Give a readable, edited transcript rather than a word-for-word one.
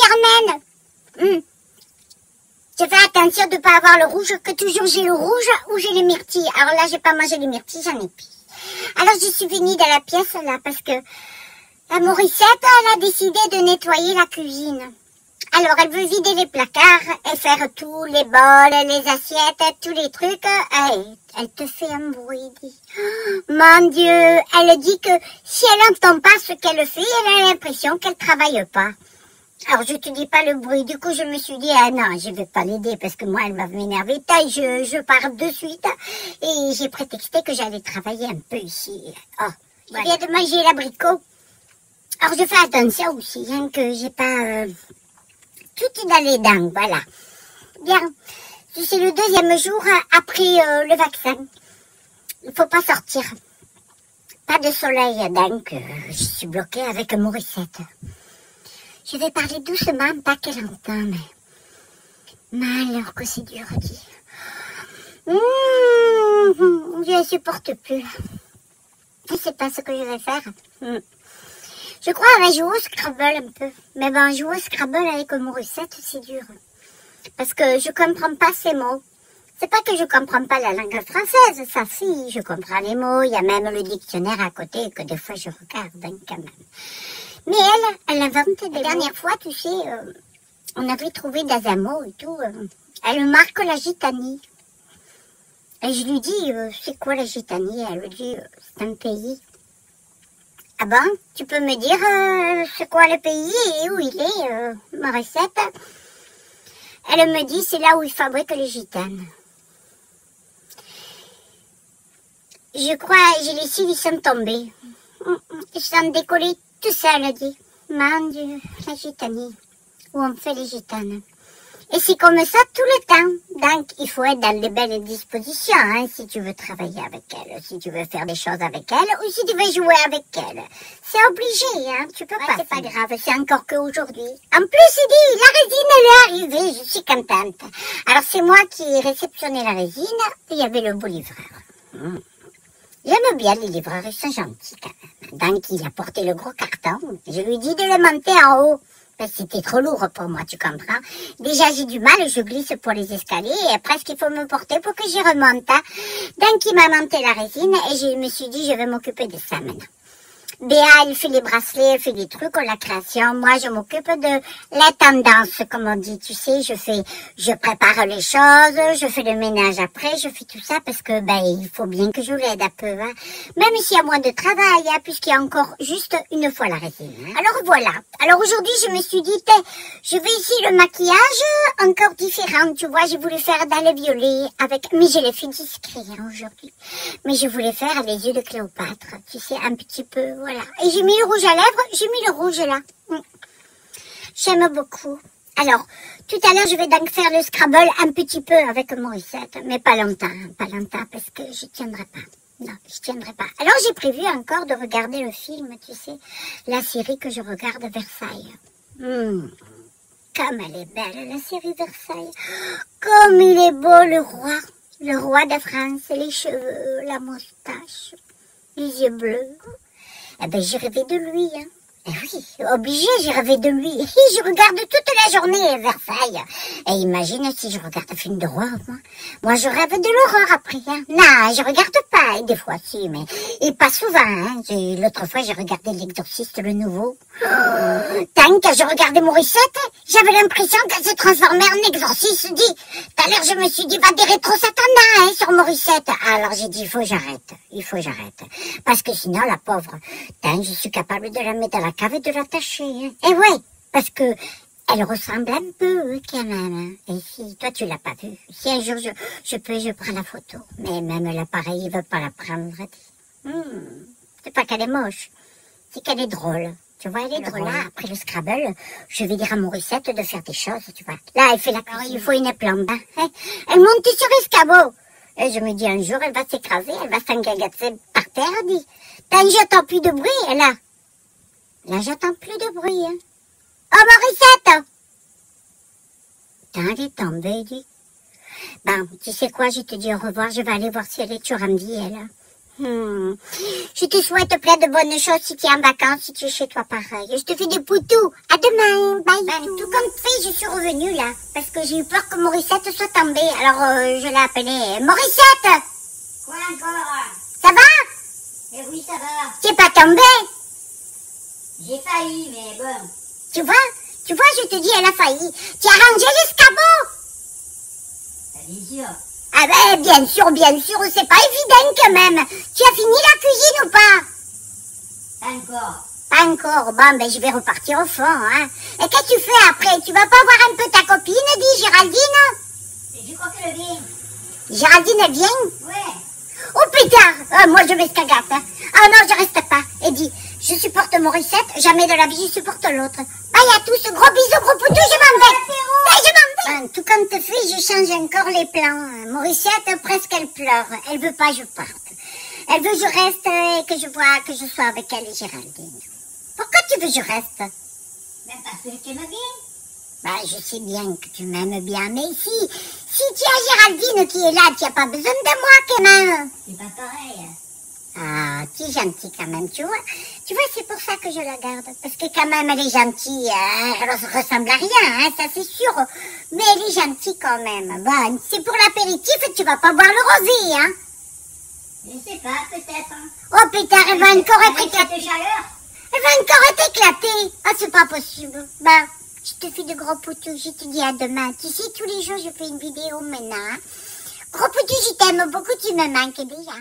Germaine. Je fais attention de ne pas avoir le rouge, que toujours j'ai le rouge ou j'ai les myrtilles. Alors là, j'ai pas mangé les myrtilles, j'en ai plus. Alors je suis venue dans la pièce là parce que la Morissette, elle a décidé de nettoyer la cuisine. Alors elle veut vider les placards et faire tous les bols, les assiettes, tous les trucs. Elle te fait un bruit, dit. Oh, mon Dieu, elle dit que si elle n'entend pas ce qu'elle fait, elle a l'impression qu'elle travaille pas. Alors je te dis pas le bruit, du coup je me suis dit, ah non, je vais pas l'aider parce que moi elle va m'énerver, je pars de suite et j'ai prétexté que j'allais travailler un peu ici. Oh, je viens de manger l'abricot. Alors je fais attention aussi, hein, que j'ai pas tout dans les dents, voilà. Bien, c'est le deuxième jour après le vaccin. Il faut pas sortir. Pas de soleil, donc je suis bloquée avec Morissette. Je vais parler doucement, pas qu'elle entend, mais alors que c'est dur, dit. Je ne supporte plus. Je ne sais pas ce que je vais faire. Je crois qu'on va jouer au Scrabble un peu. Mais bon, jouer au Scrabble avec Morissette, c'est dur. Parce que je comprends pas ces mots. C'est pas que je comprends pas la langue française, ça si, je comprends les mots. Il y a même le dictionnaire à côté que des fois je regarde, hein, quand même. Mais elle invente des mots. La dernière fois, tu sais, on avait trouvé dans un mot et tout, elle marque la Gitanie. Et je lui dis, c'est quoi la Gitanie? Elle me dit, c'est un pays. Ah bon? Tu peux me dire c'est quoi le pays et où il est, Morissette? Elle me dit, c'est là où ils fabriquent les gitanes. Je crois, j'ai les cils, ils sont tombés. Ils sont décollés tout seuls, dit. Mon Dieu, la gitanie, où on fait les gitanes. Et c'est comme ça tout le temps. Donc, il faut être dans de belles dispositions, hein, si tu veux travailler avec elle, si tu veux faire des choses avec elle, ou si tu veux jouer avec elle. C'est obligé, hein, tu peux pas. C'est pas grave, c'est encore qu'aujourd'hui. En plus, il dit, la résine, elle est arrivée, je suis contente. Alors, c'est moi qui ai réceptionné la résine, et il y avait le beau livreur. J'aime bien les livreurs, ils sont gentils quand même. Donc, il a porté le gros carton. Je lui ai dit de le monter en haut. C'était trop lourd pour moi, tu comprends. Déjà, j'ai du mal, je glisse pour les escaliers et presque il faut me porter pour que j'y remonte. Donc, il m'a monté la résine et je me suis dit, je vais m'occuper de ça maintenant. Béa, elle fait les bracelets, elle fait des trucs, la création. Moi, je m'occupe de la tendance, comme on dit. Tu sais, je prépare les choses, je fais le ménage après, je fais tout ça parce que, il faut bien que je l'aide un peu, hein. Même s'il y a moins de travail, hein, puisqu'il y a encore juste une fois la résine. Hein. Alors voilà. Alors aujourd'hui, je me suis dit, je vais essayer le maquillage encore différent. Tu vois, j'ai voulu faire dans le violet mais je l'ai fait discret, hein, aujourd'hui. Mais je voulais faire les yeux de Cléopâtre. Tu sais, un petit peu, voilà. Et j'ai mis le rouge à lèvres, j'ai mis le rouge là. J'aime beaucoup. Alors, tout à l'heure, je vais donc faire le Scrabble un petit peu avec Morissette, mais pas longtemps, parce que je tiendrai pas. Non, je tiendrai pas. Alors, j'ai prévu encore de regarder le film, tu sais, la série que je regarde, Versailles. Comme elle est belle, la série Versailles. Comme il est beau, le roi de France, les cheveux, la moustache, les yeux bleus. Eh ben, j'ai rêvé de lui, hein. Eh oui, obligé, j'ai rêvé de lui. Et je regarde toute la journée Versailles. Et imagine si je regarde un film d'horreur, moi. Moi, je rêve de l'horreur après, hein. Non, je regarde pas, et des fois si, mais... Et pas souvent, hein. L'autre fois, j'ai regardé L'Exorciste, le nouveau. Tant que je regardais Morissette, j'avais l'impression qu'elle se transformait en exorciste, dit. Tout à l'heure, je me suis dit, va des rétro-satanas, hein, sur Morissette. Alors, j'ai dit, il faut que j'arrête. Parce que sinon, la pauvre, je suis capable de la mettre à la cave et de l'attacher, hein. Et ouais, parce que elle ressemble un peu, quand même, hein. Et si, toi, tu l'as pas vue. Si un jour, je prends la photo. Mais même l'appareil, il veut pas la prendre. C'est pas qu'elle est moche, c'est qu'elle est drôle. Tu vois, elle est drôle. Là, après le Scrabble, je vais dire à Morissette de faire des choses, tu vois. Là, elle fait la cuisine. Il faut une plombe, hein. Elle monte sur l'escabeau. Et je me dis, un jour, elle va s'écraser, elle va s'engagasser par terre, dit. J'entends plus de bruit, là. Là, j'entends plus de bruit, hein. Oh, Morissette! Elle est tombée, dit. Bon, tu sais quoi, je te dis au revoir, je vais aller voir si elle est toujours en vie, elle. Je te souhaite plein de bonnes choses si tu es en vacances, si tu es chez toi pareil. Je te fais des poutous. À demain. Bye. Ben, tout comme fait, je suis revenue là. Parce que j'ai eu peur que Morissette soit tombée. Alors je l'ai appelée Morissette. Quoi encore? Ça va? Mais oui, ça va. Tu n'es pas tombée? J'ai failli, mais bon. Tu vois, je te dis, elle a failli. Tu as rangé l'escabeau? Bien sûr. Ah ben, bien sûr, c'est pas évident quand même. Tu as fini la cuisine ou pas? Pas encore. Pas encore. Bon, ben je vais repartir au fond, hein. Et qu'est-ce que tu fais après? Tu vas pas voir un peu ta copine, dit Géraldine? Et je crois qu'elle vient. Géraldine, elle vient? Ouais. Oh putain! Moi je m'escagate, hein. Ah non, je reste pas. Et dis, je supporte Morissette, jamais de la vie je supporte l'autre. Bye à tous, gros bisous, gros poutou, je m'en vais. Je m'en vais. Tout comme te fais, je change encore les plans. Morissette, presque elle pleure. Elle veut pas que je parte. Elle veut que je reste et que je sois avec elle et Géraldine. Pourquoi tu veux que je reste? Même parce que tu m'aimes bien. Bah, je sais bien que tu m'aimes bien, mais si tu as Géraldine qui est là, tu n'as pas besoin de moi quand même. C'est pas pareil. Ah, tu es gentille quand même, tu vois. Tu vois, c'est pour ça que je la garde. Parce que quand même, elle est gentille. Elle ressemble à rien, hein, ça c'est sûr. Mais elle est gentille quand même. Bon, c'est pour l'apéritif, tu vas pas boire le rosé, hein. Je sais pas, peut-être. Oh putain, elle va encore être Avec éclatée. cette chaleur. Elle va encore être éclatée. Ah, c'est pas possible. Bah, je te fais de gros poutous. Je te dis à demain. Tu sais, tous les jours, je fais une vidéo maintenant. Hein. Gros poutou, je t'aime beaucoup. Tu me manques déjà.